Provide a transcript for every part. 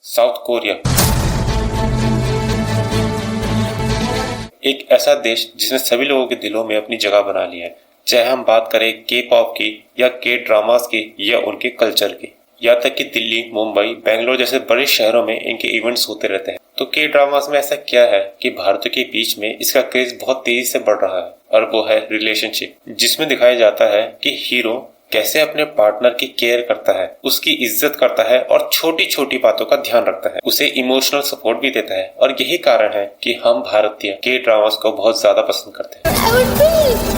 South Korea एक ऐसा देश जिसने सभी लोगों के दिलों में अपनी जगह बना ली है। चाहे हम बात करें के पॉप की या के ड्रामास की या उनके कल्चर की, यहाँ तक कि दिल्ली, मुंबई, बेंगलोर जैसे बड़े शहरों में इनके इवेंट्स होते रहते हैं। तो के ड्रामास में ऐसा क्या है कि भारतीयों के बीच में इसका क्रेज बहुत तेजी से बढ़ रहा है, और वो है रिलेशनशिप, जिसमें दिखाया जाता है कि हीरो कैसे अपने पार्टनर की केयर करता है, उसकी इज्जत करता है और छोटी छोटी बातों का ध्यान रखता है, उसे इमोशनल सपोर्ट भी देता है। और यही कारण है कि हम भारतीय के ड्रामास को बहुत ज्यादा पसंद करते हैं। I would be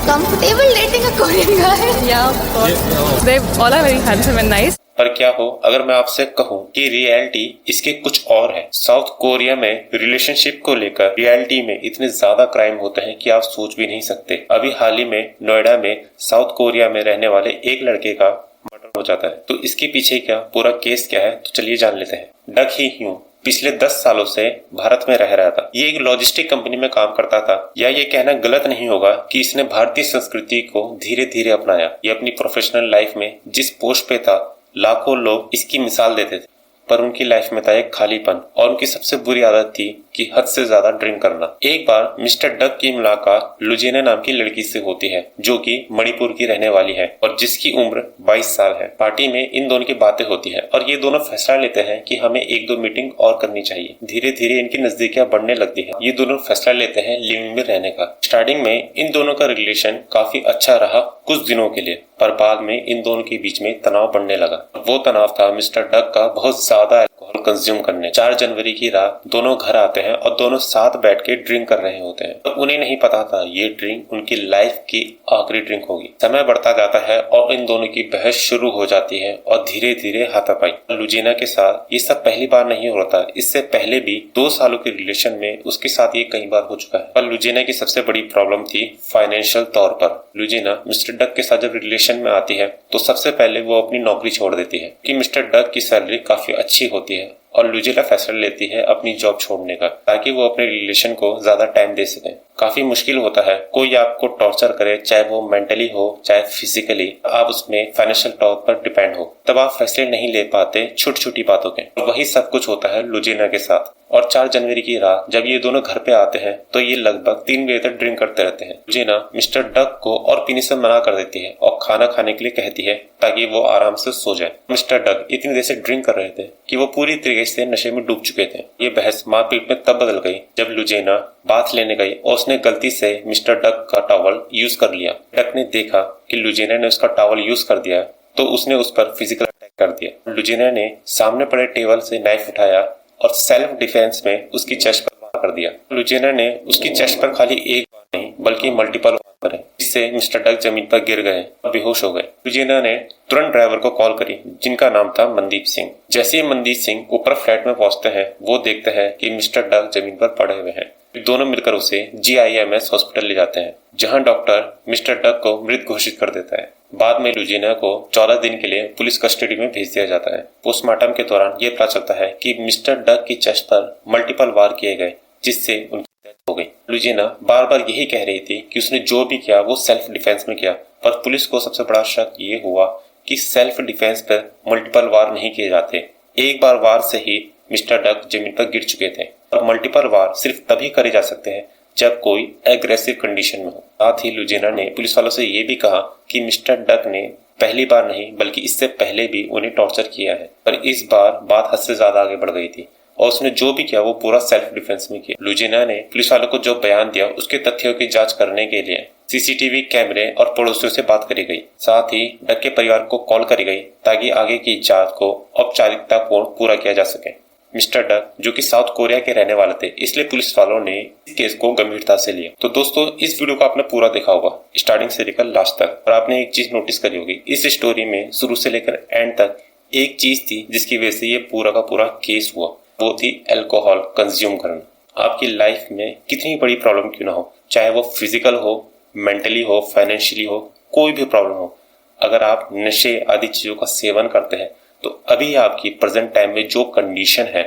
comfortable dating a Korean guy. Yeah, of course. They all are very handsome and nice. पर क्या हो अगर मैं आपसे कहूं कि रियलिटी इसके कुछ और है। साउथ कोरिया में रिलेशनशिप को लेकर रियलिटी में इतने ज्यादा क्राइम होते हैं कि आप सोच भी नहीं सकते। अभी हाल ही में नोएडा में साउथ कोरिया में रहने वाले एक लड़के का मर्डर हो जाता है। तो इसके पीछे क्या पूरा केस क्या है, तो चलिए जान लेते हैं। डक ही ह्यू पिछले 10 सालों से भारत में रह रहा था। ये एक लॉजिस्टिक कंपनी में काम करता था। या ये कहना गलत नहीं होगा कि इसने भारतीय संस्कृति को धीरे धीरे अपनाया। ये अपनी प्रोफेशनल लाइफ में जिस पोस्ट पे था, लाखों लोग इसकी मिसाल देते थे, पर उनकी लाइफ में था एक खालीपन, और उनकी सबसे बुरी आदत थी कि हद से ज्यादा ड्रिंक करना। एक बार मिस्टर डक की मुलाकात लुजेना नाम की लड़की से होती है, जो कि मणिपुर की रहने वाली है और जिसकी उम्र 22 साल है। पार्टी में इन दोनों की बातें होती है और ये दोनों फैसला लेते हैं कि हमें 1-2 मीटिंग और करनी चाहिए। धीरे धीरे इनकी नजदीकियां बढ़ने लगती है। ये दोनों फैसला लेते हैं लिविंग में रहने का। स्टार्टिंग में इन दोनों का रिलेशन काफी अच्छा रहा कुछ दिनों के लिए, पर बाद में इन दोनों के बीच में तनाव बढ़ने लगा। वो तनाव था मिस्टर डक का बहुत ज्यादा अल्कोहल कंज्यूम करने। 4 जनवरी की रात दोनों घर आते हैं और दोनों साथ बैठ के ड्रिंक कर रहे होते हैं। तो उन्हें नहीं पता था ये ड्रिंक उनकी लाइफ की आखिरी ड्रिंक होगी। समय बढ़ता जाता है और इन दोनों की बहस शुरू हो जाती है और धीरे धीरे हाथापाई। लुजेना के साथ ये सब पहली बार नहीं हो रहा था। इससे पहले भी 2 सालों के रिलेशन में उसके साथ ये कई बार हो चुका है। पर लुजेना की सबसे बड़ी प्रॉब्लम थी फाइनेंशियल तौर पर। लुजेना मिस्टर डक के साथ जब रिलेशन में आती है तो सबसे पहले वो अपनी नौकरी छोड़ देती है कि मिस्टर डक की सैलरी काफी अच्छी होती है, और लुजेना फैसला लेती है अपनी जॉब छोड़ने का, ताकि वो अपने रिलेशन को ज्यादा टाइम दे सके। काफी मुश्किल होता है कोई आपको टॉर्चर करे, चाहे वो मेंटली हो चाहे फिजिकली, आप उसमें फाइनेंशियल तौर पर डिपेंड हो, तब आप फैसले नहीं ले पाते छोटी छोटी बातों के। और वही सब कुछ होता है लुजेना के साथ। और 4 जनवरी की रात जब ये दोनों घर पे आते हैं तो ये लगभग 3 बजे तक ड्रिंक करते रहते हैं। लुजेना मिस्टर डक को और पीने से मना कर देती है और खाना खाने के लिए कहती है ताकि वो आराम से सो जाए। मिस्टर डक इतनी देर से ड्रिंक कर रहे थे कि वो पूरी तरीके से नशे में डूब चुके थे। ये बहस मारपीट में तब बदल गई जब लुजेना बाथ लेने गई और उसने गलती से मिस्टर डक का टॉवल यूज कर लिया। डक ने देखा कि लुजेना ने उसका टॉवल यूज कर दिया तो उसने उस पर फिजिकल अटैक कर दिया। लुजेना ने सामने पड़े टेबल से नाइफ उठाया और सेल्फ डिफेंस में उसकी चेस्ट पर वार कर दिया। लुजेना ने उसकी चेस्ट पर खाली एक बार नहीं बल्कि मल्टीपल वार करे, जिससे मिस्टर डक जमीन पर गिर गए और बेहोश हो गए। लुजेना ने तुरंत ड्राइवर को कॉल करी, जिनका नाम था मनदीप सिंह। जैसे ही मनदीप सिंह ऊपर फ्लैट में पहुंचते हैं, वो देखते हैं कि मिस्टर डक जमीन पर पड़े हुए हैं। दोनों मिलकर उसे GIMS हॉस्पिटल ले जाते हैं, जहां डॉक्टर मिस्टर डक को मृत घोषित कर देता है। बाद में लुजेना को 14 दिन के लिए पुलिस कस्टडी में भेज दिया जाता है। पोस्टमार्टम के दौरान ये पता चलता है कि मिस्टर डक की चेस्ट पर मल्टीपल वार किए गए, जिससे उनकी डेथ हो गई। लुजेना बार बार यही कह रही थी कि उसने जो भी किया वो सेल्फ डिफेंस में किया, पर पुलिस को सबसे बड़ा शक ये हुआ कि सेल्फ डिफेंस पर मल्टीपल वार नहीं किए जाते। एक बार वार से ही मिस्टर डक जमीन पर गिर चुके थे, और मल्टीपल वार सिर्फ तभी करे जा सकते हैं जब कोई एग्रेसिव कंडीशन में हो। साथ ही लुजेना ने पुलिस वालों से ये भी कहा कि मिस्टर डक ने पहली बार नहीं बल्कि इससे पहले भी उन्हें टॉर्चर किया है, पर इस बार बात हद से ज्यादा आगे बढ़ गई थी और उसने जो भी किया वो पूरा सेल्फ डिफेंस में किया। लुजेना ने पुलिस वालों को जो बयान दिया उसके तथ्यों की जांच करने के लिए CCTV कैमरे और पड़ोसियों से बात करी गई। साथ ही डक के परिवार को कॉल करी गई ताकि आगे की जांच को औपचारिकता पूर्ण पूरा किया जा सके। मिस्टर डक जो कि साउथ कोरिया के रहने वाले थे, इसलिए पुलिस वालों ने इस केस को गंभीरता से लिया। तो दोस्तों, इस वीडियो को आपने पूरा देखा होगा स्टार्टिंग से लेकर लास्ट तक, और आपने एक चीज नोटिस करी होगी, इस स्टोरी में शुरू से लेकर एंड तक एक चीज थी जिसकी वजह से ये पूरा का पूरा केस हुआ, वो थी अल्कोहल कंज्यूम करना। आपकी लाइफ में कितनी बड़ी प्रॉब्लम क्यों ना हो, चाहे वो फिजिकल हो, मेंटली हो, फाइनेंशियली हो, कोई भी प्रॉब्लम हो, अगर आप नशे आदि चीजों का सेवन करते हैं तो अभी आपकी प्रेजेंट टाइम में जो कंडीशन है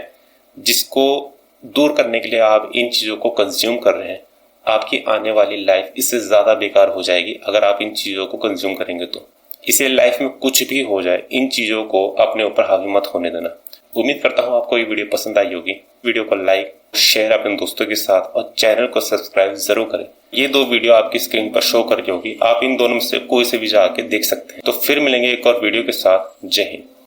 जिसको दूर करने के लिए आप इन चीजों को कंज्यूम कर रहे हैं, आपकी आने वाली लाइफ इससे ज्यादा बेकार हो जाएगी अगर आप इन चीजों को कंज्यूम करेंगे तो। इसलिए लाइफ में कुछ भी हो जाए, इन चीजों को अपने ऊपर हावी मत होने देना। उम्मीद करता हूँ आपको ये वीडियो पसंद आई होगी। वीडियो को लाइक शेयर अपने दोस्तों के साथ और चैनल को सब्सक्राइब जरूर करें। ये 2 वीडियो आपकी स्क्रीन पर शो कर रही होगी, आप इन दोनों में से कोई से भी जाके देख सकते हैं। तो फिर मिलेंगे एक और वीडियो के साथ। जय हिंद।